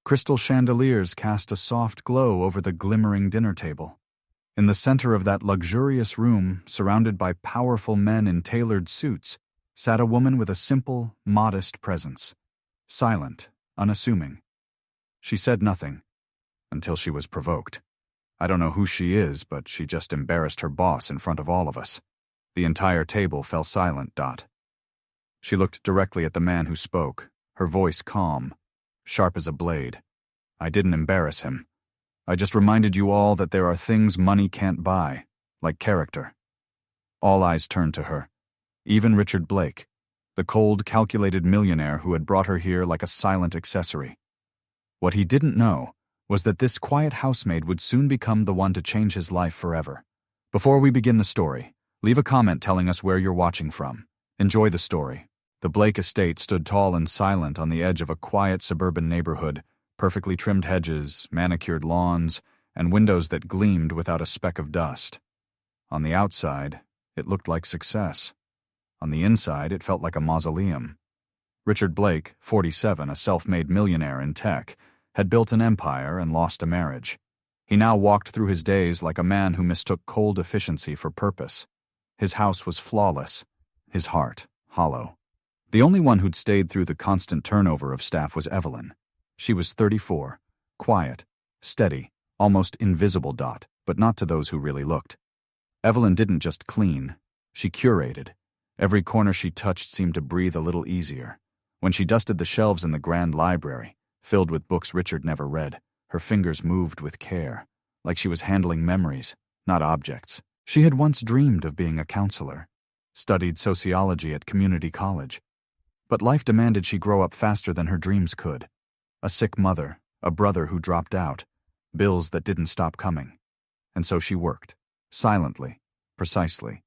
Crystal chandeliers cast a soft glow over the glimmering dinner table. In the center of that luxurious room, surrounded by powerful men in tailored suits, sat a woman with a simple, modest presence. Silent, unassuming. She said nothing, until she was provoked. I don't know who she is, but she just embarrassed her boss in front of all of us. The entire table fell silent. She looked directly at the man who spoke, her voice calm, sharp as a blade. I didn't embarrass him. I just reminded you all that there are things money can't buy, like character. All eyes turned to her. Even Richard Blake, the cold, calculated millionaire who had brought her here like a silent accessory. What he didn't know was that this quiet housemaid would soon become the one to change his life forever. Before we begin the story, leave a comment telling us where you're watching from. Enjoy the story. The Blake estate stood tall and silent on the edge of a quiet suburban neighborhood, perfectly trimmed hedges, manicured lawns, and windows that gleamed without a speck of dust. On the outside, it looked like success. On the inside, it felt like a mausoleum. Richard Blake, 47, a self-made millionaire in tech, had built an empire and lost a marriage. He now walked through his days like a man who mistook cold efficiency for purpose. His house was flawless, his heart hollow. The only one who'd stayed through the constant turnover of staff was Evelyn. She was 34, quiet, steady, almost invisible, but not to those who really looked. Evelyn didn't just clean, she curated. Every corner she touched seemed to breathe a little easier. When she dusted the shelves in the grand library, filled with books Richard never read, her fingers moved with care, like she was handling memories, not objects. She had once dreamed of being a counselor, studied sociology at community college. But life demanded she grow up faster than her dreams could. A sick mother, a brother who dropped out, bills that didn't stop coming. And so she worked, silently, precisely,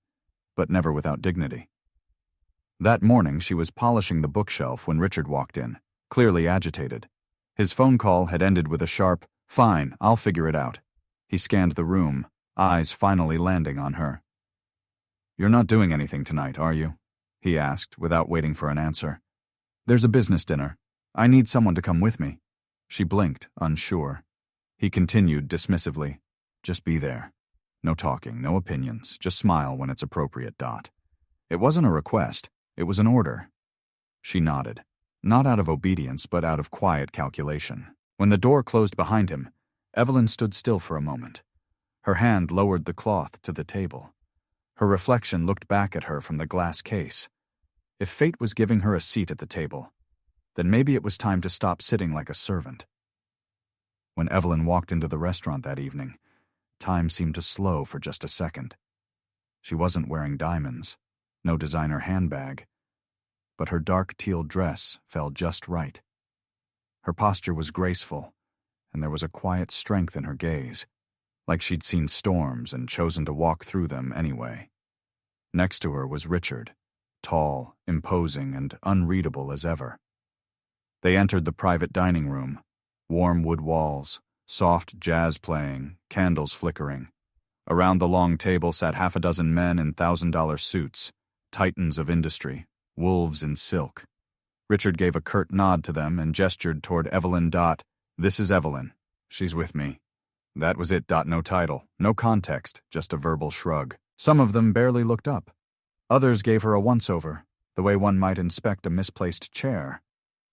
but never without dignity. That morning she was polishing the bookshelf when Richard walked in, clearly agitated. His phone call had ended with a sharp, "Fine, I'll figure it out." He scanned the room, eyes finally landing on her. "You're not doing anything tonight, are you?" he asked, without waiting for an answer. "There's a business dinner. I need someone to come with me." She blinked, unsure. He continued dismissively, "Just be there. No talking, no opinions, just smile when it's appropriate. It wasn't a request, it was an order." She nodded, not out of obedience but out of quiet calculation. When the door closed behind him, Evelyn stood still for a moment. Her hand lowered the cloth to the table. Her reflection looked back at her from the glass case. If fate was giving her a seat at the table, then maybe it was time to stop sitting like a servant. When Evelyn walked into the restaurant that evening, time seemed to slow for just a second. She wasn't wearing diamonds, no designer handbag, but her dark teal dress fell just right. Her posture was graceful, and there was a quiet strength in her gaze, like she'd seen storms and chosen to walk through them anyway. Next to her was Richard, tall, imposing, and unreadable as ever. They entered the private dining room, warm wood walls, soft jazz playing, candles flickering. Around the long table sat half a dozen men in $1,000 suits, titans of industry, wolves in silk. Richard gave a curt nod to them and gestured toward Evelyn. "This is Evelyn. She's with me." That was it. No title, no context, just a verbal shrug. Some of them barely looked up. Others gave her a once-over, the way one might inspect a misplaced chair.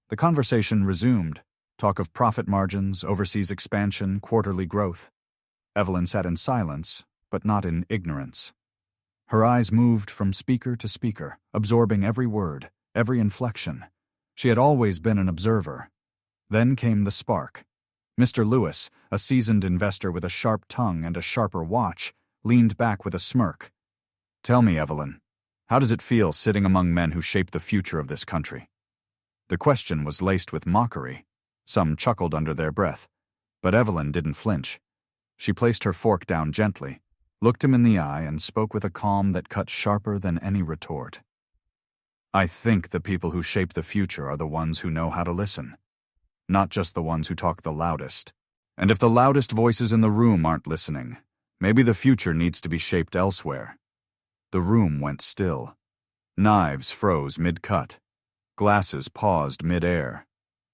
The conversation resumed, talk of profit margins, overseas expansion, quarterly growth. Evelyn sat in silence, but not in ignorance. Her eyes moved from speaker to speaker, absorbing every word, every inflection. She had always been an observer. Then came the spark. Mr. Lewis, a seasoned investor with a sharp tongue and a sharper watch, leaned back with a smirk. "Tell me, Evelyn, how does it feel sitting among men who shape the future of this country?" The question was laced with mockery. Some chuckled under their breath, but Evelyn didn't flinch. She placed her fork down gently, looked him in the eye, and spoke with a calm that cut sharper than any retort. "I think the people who shape the future are the ones who know how to listen. Not just the ones who talk the loudest. And if the loudest voices in the room aren't listening, maybe the future needs to be shaped elsewhere." The room went still. Knives froze mid-cut. Glasses paused mid-air.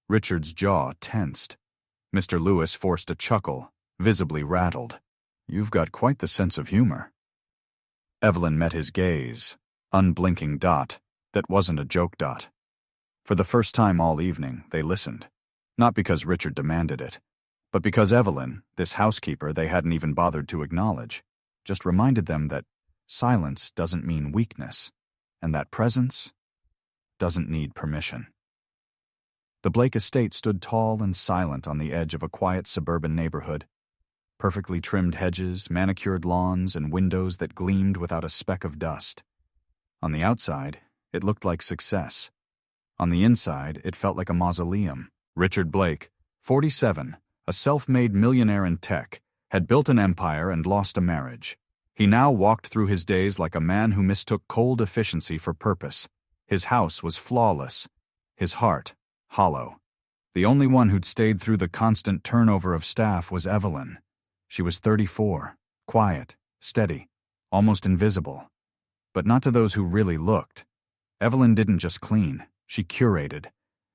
Richard's jaw tensed. Mr. Lewis forced a chuckle, visibly rattled. "You've got quite the sense of humor." Evelyn met his gaze, unblinking dot, that wasn't a joke dot. For the first time all evening, they listened. Not because Richard demanded it, but because Evelyn, this housekeeper they hadn't even bothered to acknowledge, just reminded them that silence doesn't mean weakness, and that presence doesn't need permission. The Blake estate stood tall and silent on the edge of a quiet suburban neighborhood. Perfectly trimmed hedges, manicured lawns, and windows that gleamed without a speck of dust. On the outside, it looked like success. On the inside, it felt like a mausoleum. Richard Blake, 47, a self-made millionaire in tech, had built an empire and lost a marriage. He now walked through his days like a man who mistook cold efficiency for purpose. His house was flawless, his heart hollow. The only one who'd stayed through the constant turnover of staff was Evelyn. She was 34, quiet, steady, almost invisible. But not to those who really looked. Evelyn didn't just clean, she curated.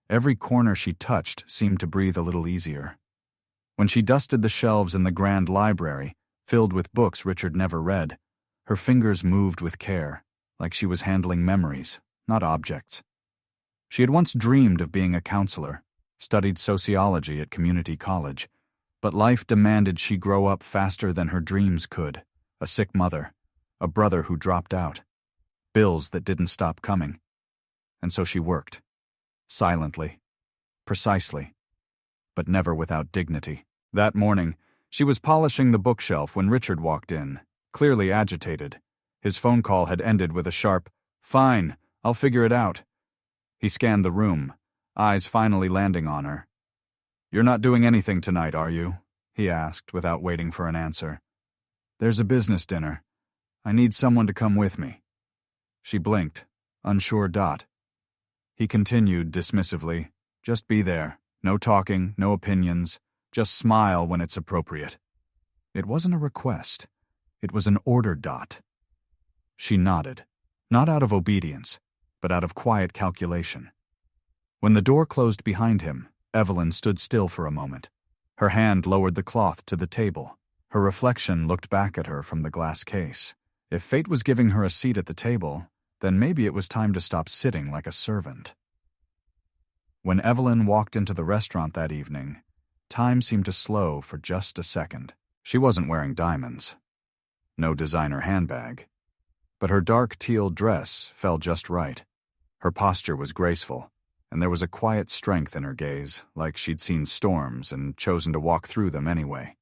Every corner she touched seemed to breathe a little easier. When she dusted the shelves in the grand library, filled with books Richard never read, her fingers moved with care, like she was handling memories, not objects. She had once dreamed of being a counselor, studied sociology at community college, but life demanded she grow up faster than her dreams could. A sick mother, a brother who dropped out, bills that didn't stop coming. And so she worked, silently, precisely, but never without dignity. That morning, she was polishing the bookshelf when Richard walked in, clearly agitated. His phone call had ended with a sharp, "Fine, I'll figure it out." He scanned the room, eyes finally landing on her. "You're not doing anything tonight, are you?" he asked without waiting for an answer. "There's a business dinner. I need someone to come with me." She blinked, unsure dot. He continued dismissively, "Just be there. No talking, no opinions. Just smile when it's appropriate." It wasn't a request. It was an order dot. She nodded, not out of obedience, but out of quiet calculation. When the door closed behind him, Evelyn stood still for a moment. Her hand lowered the cloth to the table. Her reflection looked back at her from the glass case. If fate was giving her a seat at the table, then maybe it was time to stop sitting like a servant. When Evelyn walked into the restaurant that evening, time seemed to slow for just a second. She wasn't wearing diamonds. No designer handbag. But her dark teal dress fell just right. Her posture was graceful, and there was a quiet strength in her gaze, like she'd seen storms and chosen to walk through them anyway.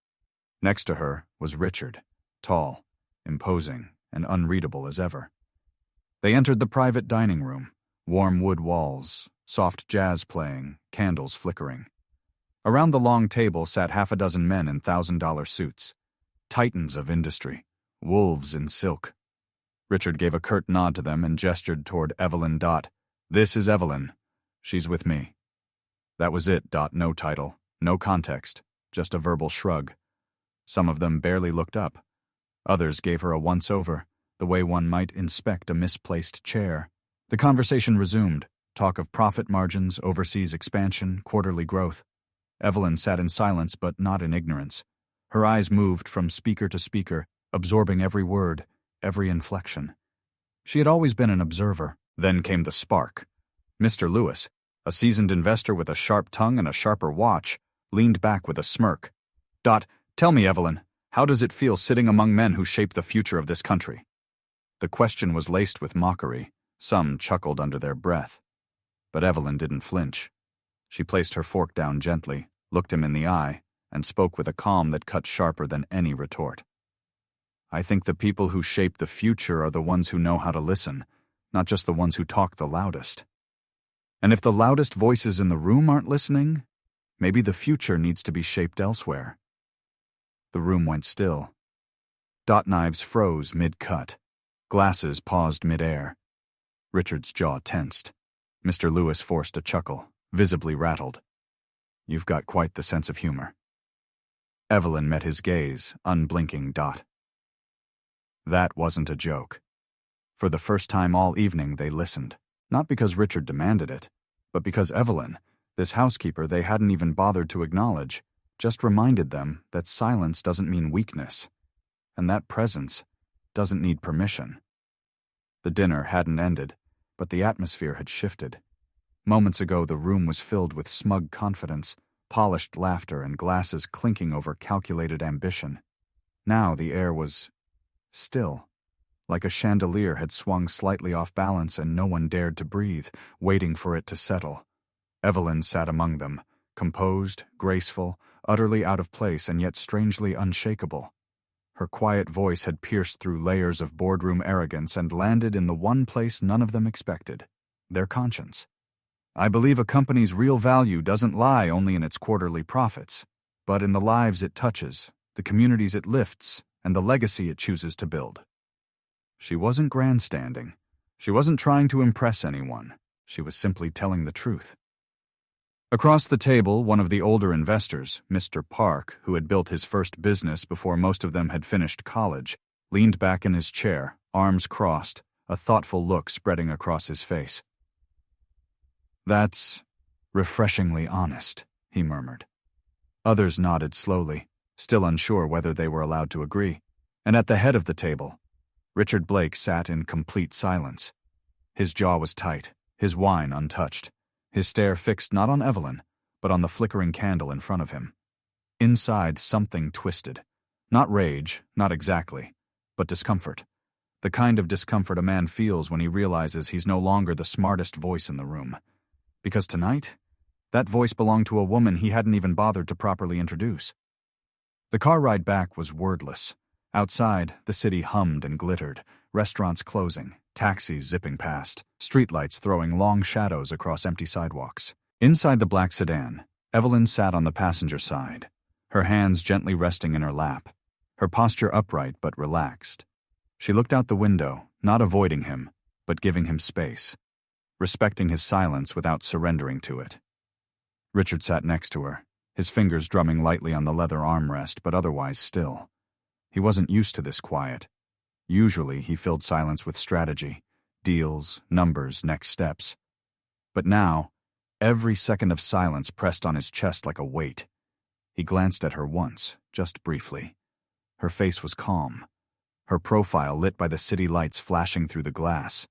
Next to her was Richard, tall, imposing, and unreadable as ever. They entered the private dining room, warm wood walls, soft jazz playing, candles flickering. Around the long table sat half a dozen men in $1,000 suits, titans of industry, wolves in silk. Richard gave a curt nod to them and gestured toward Evelyn dot. "This is Evelyn. She's with me." That was it dot. No title, no context, just a verbal shrug. Some of them barely looked up. Others gave her a once-over, the way one might inspect a misplaced chair. The conversation resumed, talk of profit margins, overseas expansion, quarterly growth. Evelyn sat in silence but not in ignorance. Her eyes moved from speaker to speaker, absorbing every word, every inflection. She had always been an observer. Then came the spark. Mr. Lewis, a seasoned investor with a sharp tongue and a sharper watch, leaned back with a smirk. "Dot, tell me, Evelyn, how does it feel sitting among men who shape the future of this country?" The question was laced with mockery. Some chuckled under their breath. But Evelyn didn't flinch. She placed her fork down gently, looked him in the eye, and spoke with a calm that cut sharper than any retort. "I think the people who shape the future are the ones who know how to listen, not just the ones who talk the loudest. And if the loudest voices in the room aren't listening, maybe the future needs to be shaped elsewhere." The room went still. Dot knives froze mid-cut. Glasses paused mid-air. Richard's jaw tensed. Mr. Lewis forced a chuckle, visibly rattled. "You've got quite the sense of humor." Evelyn met his gaze, unblinking dot. That wasn't a joke. For the first time all evening they listened, not because Richard demanded it, but because Evelyn, this housekeeper they hadn't even bothered to acknowledge, just reminded them that silence doesn't mean weakness, and that presence doesn't need permission. The dinner hadn't ended, but the atmosphere had shifted. Moments ago, the room was filled with smug confidence, polished laughter, and glasses clinking over calculated ambition. Now the air was still, like a chandelier had swung slightly off balance and no one dared to breathe, waiting for it to settle. Evelyn sat among them, composed, graceful, utterly out of place and yet strangely unshakable. Her quiet voice had pierced through layers of boardroom arrogance and landed in the one place none of them expected: their conscience. "I believe a company's real value doesn't lie only in its quarterly profits, but in the lives it touches, the communities it lifts, and the legacy it chooses to build." She wasn't grandstanding. She wasn't trying to impress anyone. She was simply telling the truth. Across the table, one of the older investors, Mr. Park, who had built his first business before most of them had finished college, leaned back in his chair, arms crossed, a thoughtful look spreading across his face. "That's refreshingly honest," he murmured. Others nodded slowly, still unsure whether they were allowed to agree, and at the head of the table, Richard Blake sat in complete silence. His jaw was tight, his wine untouched, his stare fixed not on Evelyn, but on the flickering candle in front of him. Inside, something twisted. Not rage, not exactly, but discomfort. The kind of discomfort a man feels when he realizes he's no longer the smartest voice in the room. Because tonight, that voice belonged to a woman he hadn't even bothered to properly introduce. The car ride back was wordless. Outside, the city hummed and glittered, restaurants closing, taxis zipping past, streetlights throwing long shadows across empty sidewalks. Inside the black sedan, Evelyn sat on the passenger side, her hands gently resting in her lap, her posture upright but relaxed. She looked out the window, not avoiding him, but giving him space, respecting his silence without surrendering to it. Richard sat next to her, his fingers drumming lightly on the leather armrest but otherwise still. He wasn't used to this quiet. Usually he filled silence with strategy, deals, numbers, next steps. But now, every second of silence pressed on his chest like a weight. He glanced at her once, just briefly. Her face was calm, her profile lit by the city lights flashing through the glass.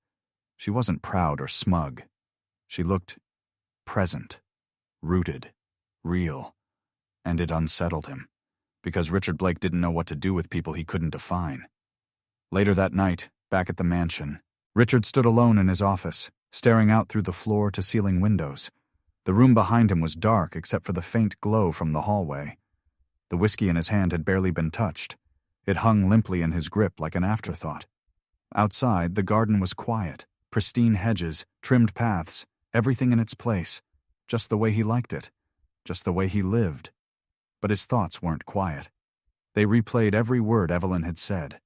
She wasn't proud or smug. She looked present, rooted, real, and it unsettled him, because Richard Blake didn't know what to do with people he couldn't define. Later that night, back at the mansion, Richard stood alone in his office, staring out through the floor-to-ceiling windows. The room behind him was dark except for the faint glow from the hallway. The whiskey in his hand had barely been touched. It hung limply in his grip like an afterthought. Outside, the garden was quiet, pristine hedges, trimmed paths, everything in its place, just the way he liked it, just the way he lived. But his thoughts weren't quiet. They replayed every word Evelyn had said,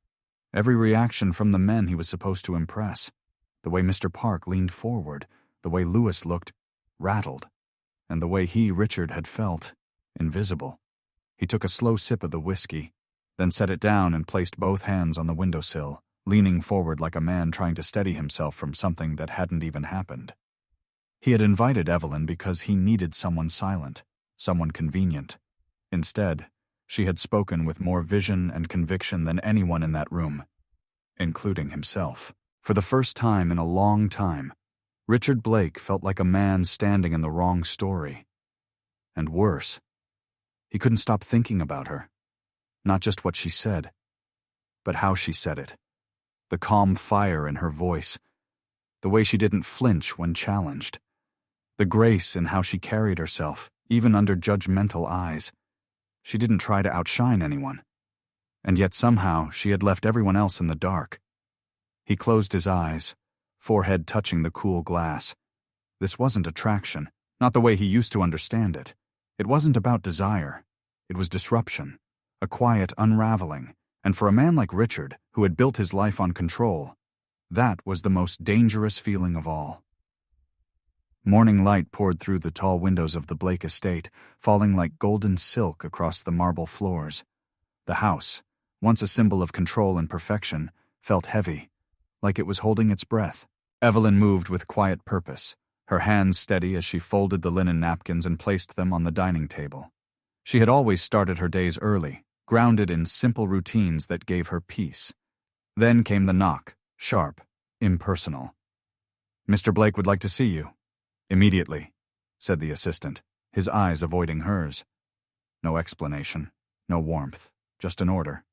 every reaction from the men he was supposed to impress, the way Mr. Park leaned forward, the way Lewis looked rattled, and the way he, Richard, had felt invisible. He took a slow sip of the whiskey, then set it down and placed both hands on the windowsill, leaning forward like a man trying to steady himself from something that hadn't even happened. He had invited Evelyn because he needed someone silent, someone convenient. Instead, she had spoken with more vision and conviction than anyone in that room, including himself. For the first time in a long time, Richard Blake felt like a man standing in the wrong story. And worse, he couldn't stop thinking about her. Not just what she said, but how she said it. The calm fire in her voice, the way she didn't flinch when challenged, the grace in how she carried herself, even under judgmental eyes. She didn't try to outshine anyone, and yet somehow she had left everyone else in the dark. He closed his eyes, forehead touching the cool glass. This wasn't attraction, not the way he used to understand it. It wasn't about desire. It was disruption, a quiet unraveling, and for a man like Richard, who had built his life on control, that was the most dangerous feeling of all. Morning light poured through the tall windows of the Blake estate, falling like golden silk across the marble floors. The house, once a symbol of control and perfection, felt heavy, like it was holding its breath. Evelyn moved with quiet purpose, her hands steady as she folded the linen napkins and placed them on the dining table. She had always started her days early, grounded in simple routines that gave her peace. Then came the knock, sharp, impersonal. "Mr. Blake would like to see you." "Immediately," said the assistant, his eyes avoiding hers. No explanation, no warmth, just an order.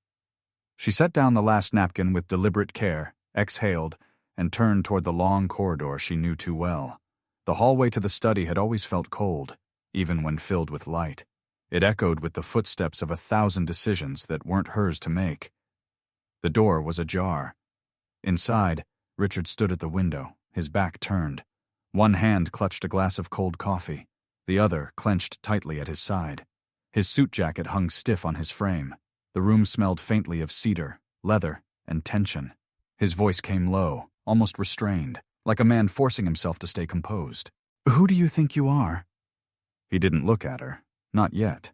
She set down the last napkin with deliberate care, exhaled, and turned toward the long corridor she knew too well. The hallway to the study had always felt cold, even when filled with light. It echoed with the footsteps of 1,000 decisions that weren't hers to make. The door was ajar. Inside, Richard stood at the window, his back turned. One hand clutched a glass of cold coffee, the other clenched tightly at his side. His suit jacket hung stiff on his frame. The room smelled faintly of cedar, leather, and tension. His voice came low, almost restrained, like a man forcing himself to stay composed. "Who do you think you are?" He didn't look at her, not yet.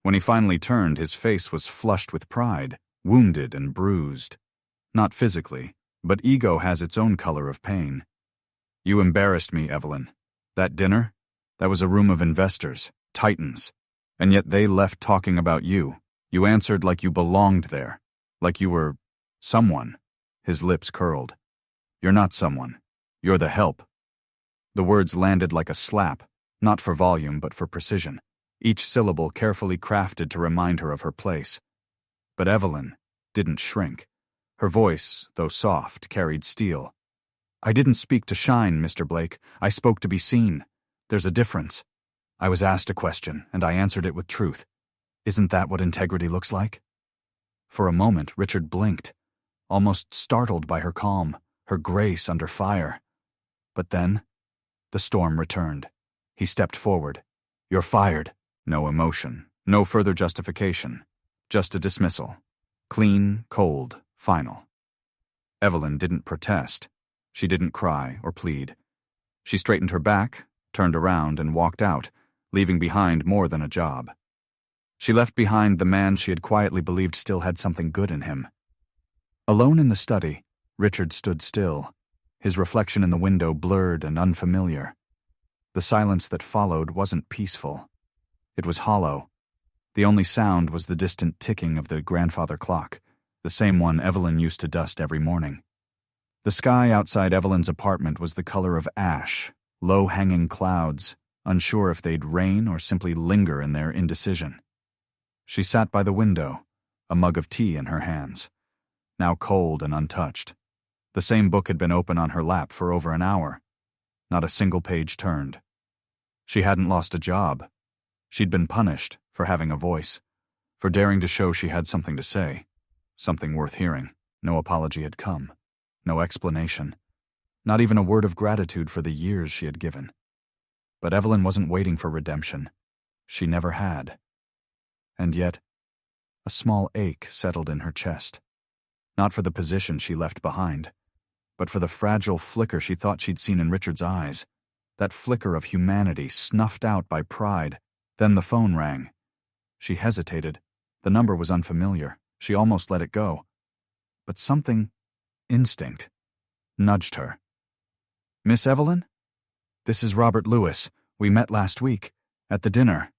When he finally turned, his face was flushed with pride, wounded and bruised. Not physically, but ego has its own color of pain. "You embarrassed me, Evelyn. That dinner? That was a room of investors, titans. And yet they left talking about you. You answered like you belonged there, like you were someone." His lips curled. "You're not someone. You're the help." The words landed like a slap, not for volume but for precision, each syllable carefully crafted to remind her of her place. But Evelyn didn't shrink. Her voice, though soft, carried steel. "I didn't speak to shine, Mr. Blake. I spoke to be seen. There's a difference. I was asked a question, and I answered it with truth. Isn't that what integrity looks like?" For a moment, Richard blinked, almost startled by her calm, her grace under fire. But then, the storm returned. He stepped forward. "You're fired." No emotion, no further justification, just a dismissal. Clean, cold, final. Evelyn didn't protest. She didn't cry or plead. She straightened her back, turned around, and walked out, leaving behind more than a job. She left behind the man she had quietly believed still had something good in him. Alone in the study, Richard stood still, his reflection in the window blurred and unfamiliar. The silence that followed wasn't peaceful. It was hollow. The only sound was the distant ticking of the grandfather clock, the same one Evelyn used to dust every morning. The sky outside Evelyn's apartment was the color of ash, low-hanging clouds, unsure if they'd rain or simply linger in their indecision. She sat by the window, a mug of tea in her hands, now cold and untouched. The same book had been open on her lap for over an hour. Not a single page turned. She hadn't lost a job. She'd been punished for having a voice, for daring to show she had something to say, something worth hearing. No apology had come, no explanation, not even a word of gratitude for the years she had given. But Evelyn wasn't waiting for redemption. She never had. And yet, a small ache settled in her chest. Not for the position she left behind, but for the fragile flicker she thought she'd seen in Richard's eyes, that flicker of humanity snuffed out by pride. Then the phone rang. She hesitated. The number was unfamiliar. She almost let it go. But something, instinct, nudged her. "Miss Evelyn? This is Robert Lewis. We met last week, at the dinner."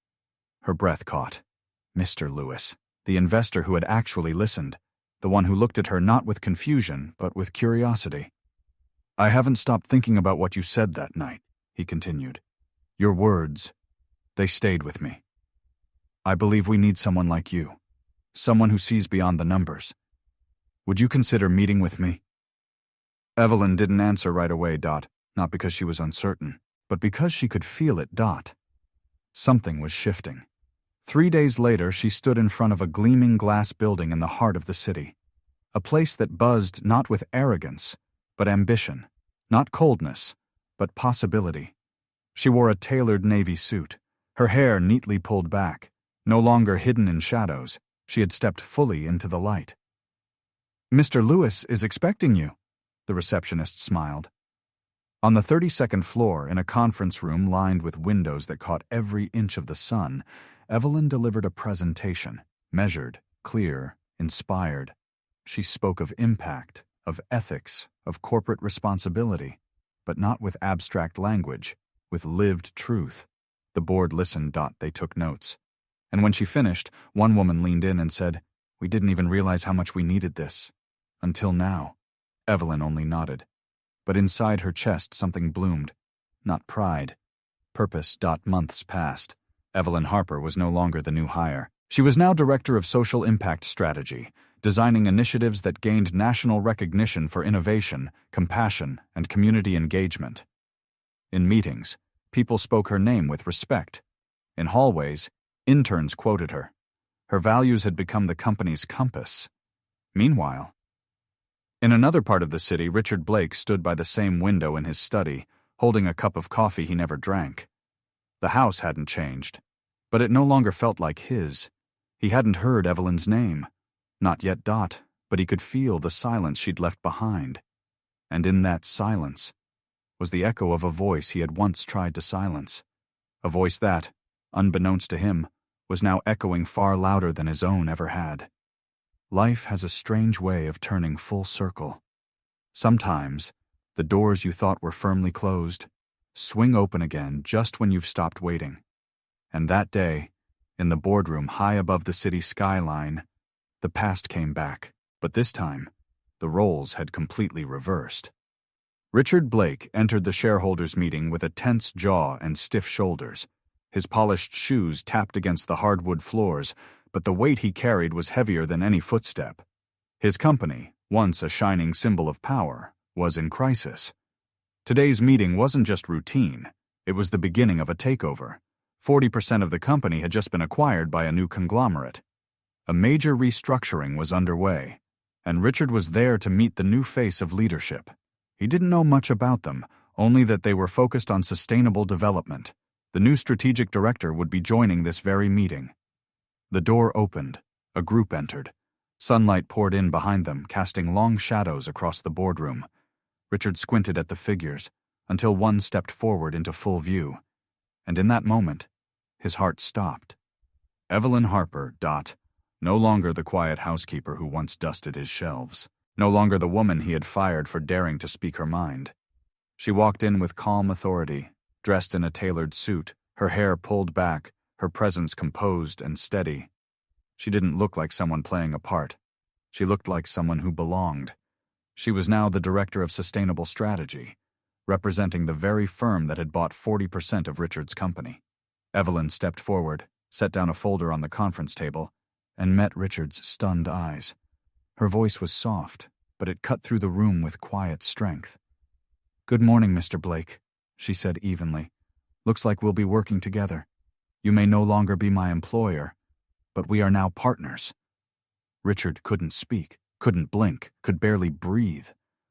Her breath caught. Mr. Lewis, the investor who had actually listened, the one who looked at her not with confusion, but with curiosity. "I haven't stopped thinking about what you said that night," he continued. "Your words, they stayed with me. I believe we need someone like you, someone who sees beyond the numbers. Would you consider meeting with me?" Evelyn didn't answer right away, not because she was uncertain, but because she could feel it, Something was shifting. 3 days later, she stood in front of a gleaming glass building in the heart of the city, a place that buzzed not with arrogance, but ambition, not coldness, but possibility. She wore a tailored navy suit, her hair neatly pulled back, no longer hidden in shadows. She had stepped fully into the light. "Mr. Lewis is expecting you," the receptionist smiled. On the 32nd floor, in a conference room lined with windows that caught every inch of the sun, Evelyn delivered a presentation, measured, clear, inspired. She spoke of impact, of ethics, of corporate responsibility, but not with abstract language, with lived truth. The board listened. They took notes. And when she finished, one woman leaned in and said, "We didn't even realize how much we needed this. Until now." Evelyn only nodded. But inside her chest something bloomed. Not pride. Purpose. Months passed. Evelyn Harper was no longer the new hire. She was now Director of Social Impact Strategy, designing initiatives that gained national recognition for innovation, compassion, and community engagement. In meetings, people spoke her name with respect. In hallways, interns quoted her. Her values had become the company's compass. Meanwhile, in another part of the city, Richard Blake stood by the same window in his study, holding a cup of coffee he never drank. The house hadn't changed, but it no longer felt like his. He hadn't heard Evelyn's name. Not yet. But he could feel the silence she'd left behind. And in that silence was the echo of a voice he had once tried to silence. A voice that, unbeknownst to him, was now echoing far louder than his own ever had. Life has a strange way of turning full circle. Sometimes, the doors you thought were firmly closed swing open again just when you've stopped waiting. And that day, in the boardroom high above the city skyline, the past came back, but this time, the roles had completely reversed. Richard Blake entered the shareholders' meeting with a tense jaw and stiff shoulders. His polished shoes tapped against the hardwood floors, but the weight he carried was heavier than any footstep. His company, once a shining symbol of power, was in crisis. Today's meeting wasn't just routine, it was the beginning of a takeover. 40% of the company had just been acquired by a new conglomerate. A major restructuring was underway, and Richard was there to meet the new face of leadership. He didn't know much about them, only that they were focused on sustainable development. The new strategic director would be joining this very meeting. The door opened. A group entered. Sunlight poured in behind them, casting long shadows across the boardroom. Richard squinted at the figures, until one stepped forward into full view. And in that moment, his heart stopped. Evelyn Harper. No longer the quiet housekeeper who once dusted his shelves. No longer the woman he had fired for daring to speak her mind. She walked in with calm authority, dressed in a tailored suit, her hair pulled back, her presence composed and steady. She didn't look like someone playing a part. She looked like someone who belonged. She was now the Director of Sustainable Strategy, representing the very firm that had bought 40% of Richard's company. Evelyn stepped forward, set down a folder on the conference table, and met Richard's stunned eyes. Her voice was soft, but it cut through the room with quiet strength. "Good morning, Mr. Blake," she said evenly. "Looks like we'll be working together. You may no longer be my employer, but we are now partners." Richard couldn't speak, couldn't blink, could barely breathe.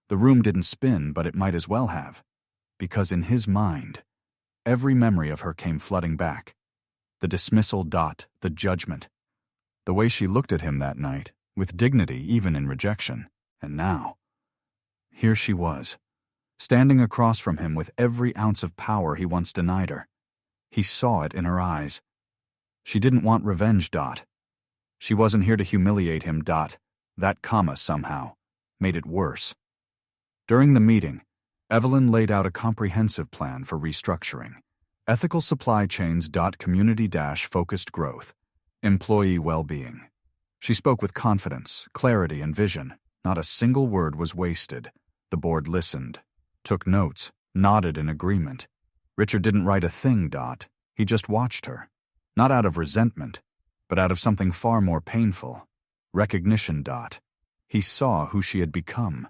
The room didn't spin, but it might as well have. Because in his mind, every memory of her came flooding back. The dismissal. The judgment. The way she looked at him that night, with dignity even in rejection. And now, here she was, standing across from him with every ounce of power he once denied her. He saw it in her eyes. She didn't want revenge. She wasn't here to humiliate him. That comma somehow made it worse. During the meeting, Evelyn laid out a comprehensive plan for restructuring. Ethical supply chains. Community-focused growth. Employee well-being. She spoke with confidence, clarity, and vision. Not a single word was wasted. The board listened, took notes, nodded in agreement. Richard didn't write a thing. He just watched her. Not out of resentment, but out of something far more painful. Recognition. He saw who she had become,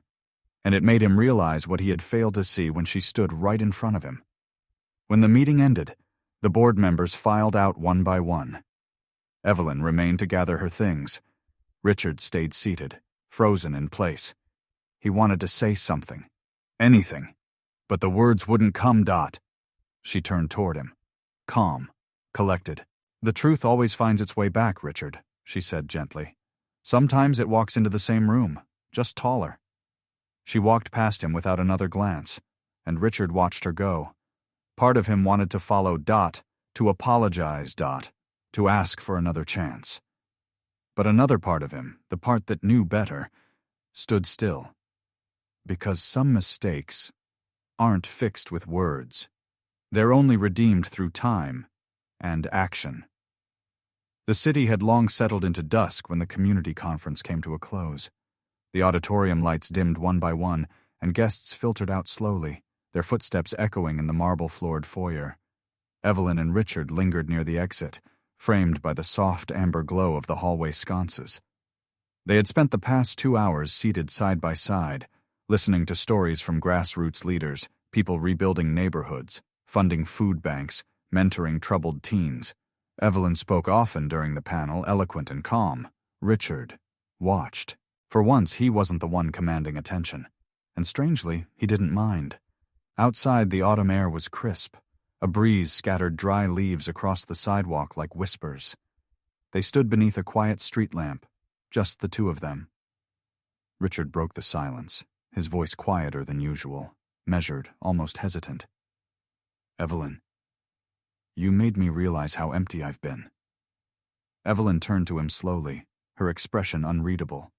and it made him realize what he had failed to see when she stood right in front of him. When the meeting ended, the board members filed out one by one. Evelyn remained to gather her things. Richard stayed seated, frozen in place. He wanted to say something, anything, but the words wouldn't come. She turned toward him, calm, collected. "The truth always finds its way back, Richard," she said gently. "Sometimes it walks into the same room, just taller." She walked past him without another glance, and Richard watched her go. Part of him wanted to follow. To apologize. To ask for another chance. But another part of him, the part that knew better, stood still. Because some mistakes aren't fixed with words. They're only redeemed through time and action. The city had long settled into dusk when the community conference came to a close. The auditorium lights dimmed one by one, and guests filtered out slowly, their footsteps echoing in the marble-floored foyer. Evelyn and Richard lingered near the exit, framed by the soft amber glow of the hallway sconces. They had spent the past 2 hours seated side by side, listening to stories from grassroots leaders, people rebuilding neighborhoods, funding food banks, mentoring troubled teens. Evelyn spoke often during the panel, eloquent and calm. Richard watched. For once, he wasn't the one commanding attention. And strangely, he didn't mind. Outside, the autumn air was crisp. A breeze scattered dry leaves across the sidewalk like whispers. They stood beneath a quiet street lamp, just the two of them. Richard broke the silence, his voice quieter than usual, measured, almost hesitant. "Evelyn, you made me realize how empty I've been." Evelyn turned to him slowly, her expression unreadable.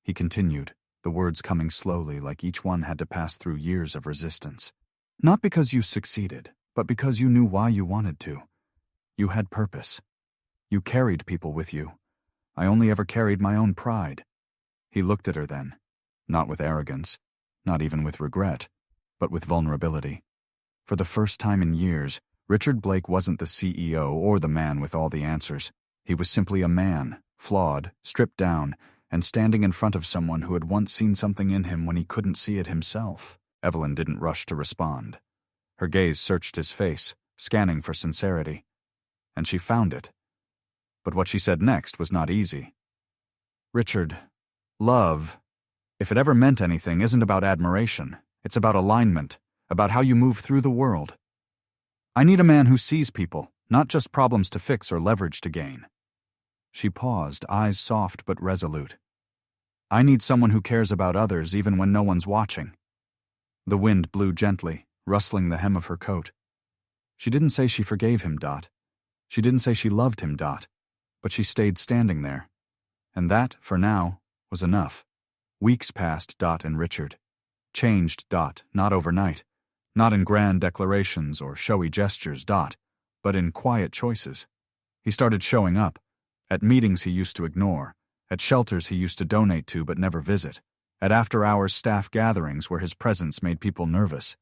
He continued, the words coming slowly like each one had to pass through years of resistance. "Not because you succeeded, but because you knew why you wanted to. You had purpose. You carried people with you. I only ever carried my own pride." He looked at her then, not with arrogance, not even with regret, but with vulnerability. For the first time in years, Richard Blake wasn't the CEO or the man with all the answers. He was simply a man, flawed, stripped down, and standing in front of someone who had once seen something in him when he couldn't see it himself. Evelyn didn't rush to respond. Her gaze searched his face, scanning for sincerity. And she found it. But what she said next was not easy. "Richard, love, if it ever meant anything, isn't about admiration. It's about alignment, about how you move through the world. I need a man who sees people, not just problems to fix or leverage to gain." She paused, eyes soft but resolute. "I need someone who cares about others even when no one's watching." The wind blew gently, rustling the hem of her coat. She didn't say she forgave him, Dot. She didn't say she loved him, Dot. But she stayed standing there. And that, for now, was enough. Weeks passed, Dot and Richard. Changed, Dot, not overnight. Not in grand declarations or showy gestures, Dot, but in quiet choices. He started showing up. At meetings he used to ignore. At shelters he used to donate to but never visit. At after-hours staff gatherings where his presence made people nervous.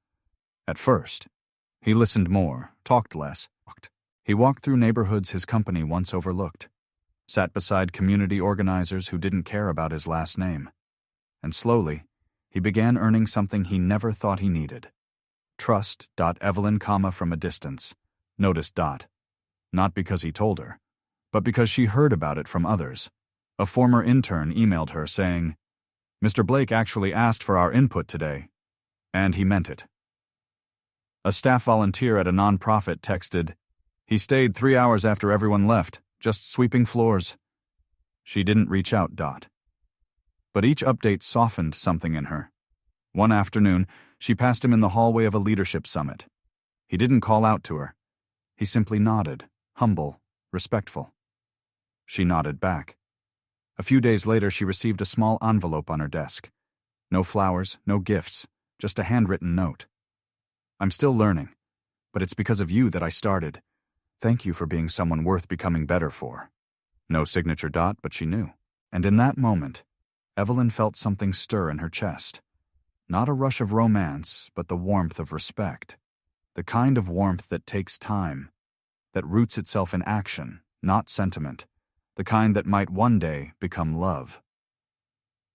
At first, he listened more, talked less. He walked through neighborhoods his company once overlooked. Sat beside community organizers who didn't care about his last name. And slowly, he began earning something he never thought he needed. Trust. Evelyn, from a distance. Noticed. Not because he told her, but because she heard about it from others. A former intern emailed her saying, "Mr. Blake actually asked for our input today." And he meant it. A staff volunteer at a nonprofit texted, "He stayed 3 hours after everyone left, just sweeping floors." She didn't reach out. But each update softened something in her. One afternoon, she passed him in the hallway of a leadership summit. He didn't call out to her. He simply nodded, humble, respectful. She nodded back. A few days later, she received a small envelope on her desk. No flowers, no gifts, just a handwritten note. "I'm still learning, but it's because of you that I started. Thank you for being someone worth becoming better for." No signature. But she knew. And in that moment, Evelyn felt something stir in her chest. Not a rush of romance, but the warmth of respect. The kind of warmth that takes time, that roots itself in action, not sentiment. The kind that might one day become love.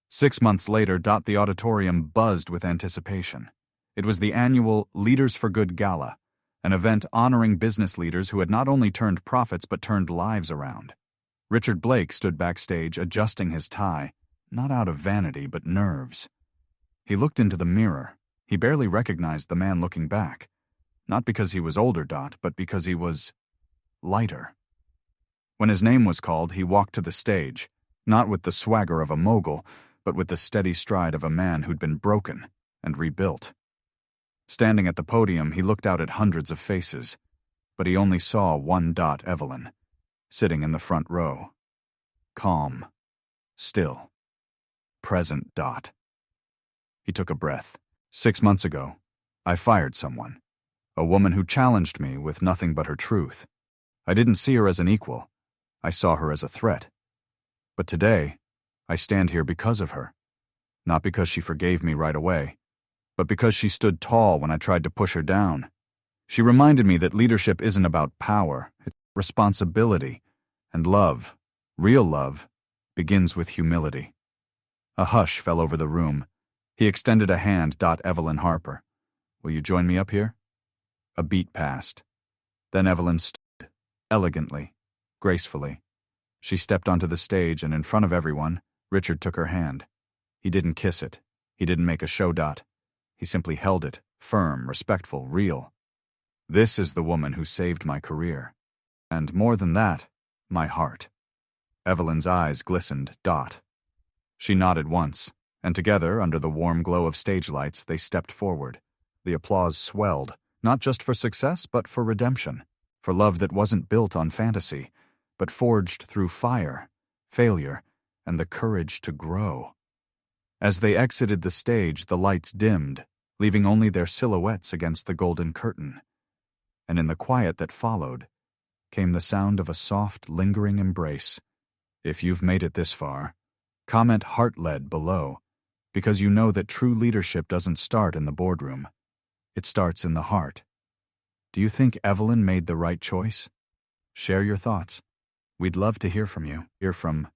6 months later, the auditorium buzzed with anticipation. It was the annual Leaders for Good Gala, an event honoring business leaders who had not only turned profits but turned lives around. Richard Blake stood backstage adjusting his tie, not out of vanity but nerves. He looked into the mirror. He barely recognized the man looking back. Not because he was older, but because he was lighter. When his name was called, he walked to the stage, not with the swagger of a mogul, but with the steady stride of a man who'd been broken and rebuilt. Standing at the podium, he looked out at hundreds of faces, but he only saw one. Evelyn, sitting in the front row. Calm, still, present. He took a breath. 6 months ago, I fired someone. A woman who challenged me with nothing but her truth. I didn't see her as an equal. I saw her as a threat. But today, I stand here because of her. Not because she forgave me right away, but because she stood tall when I tried to push her down. She reminded me that leadership isn't about power, it's responsibility, and love, real love, begins with humility. A hush fell over the room. He extended a hand. Evelyn Harper. Will you join me up here? A beat passed. Then Evelyn stood, elegantly, gracefully. She stepped onto the stage, and in front of everyone, Richard took her hand. He didn't kiss it. He didn't make a show. He simply held it, firm, respectful, real. This is the woman who saved my career. And more than that, my heart. Evelyn's eyes glistened. She nodded once, and together, under the warm glow of stage lights, they stepped forward. The applause swelled, not just for success, but for redemption, for love that wasn't built on fantasy, but forged through fire, failure, and the courage to grow. As they exited the stage, the lights dimmed, leaving only their silhouettes against the golden curtain. And in the quiet that followed, came the sound of a soft, lingering embrace. If you've made it this far, comment "heart-led" below, because you know that true leadership doesn't start in the boardroom. It starts in the heart. Do you think Evelyn made the right choice? Share your thoughts. We'd love to hear from you. Hear from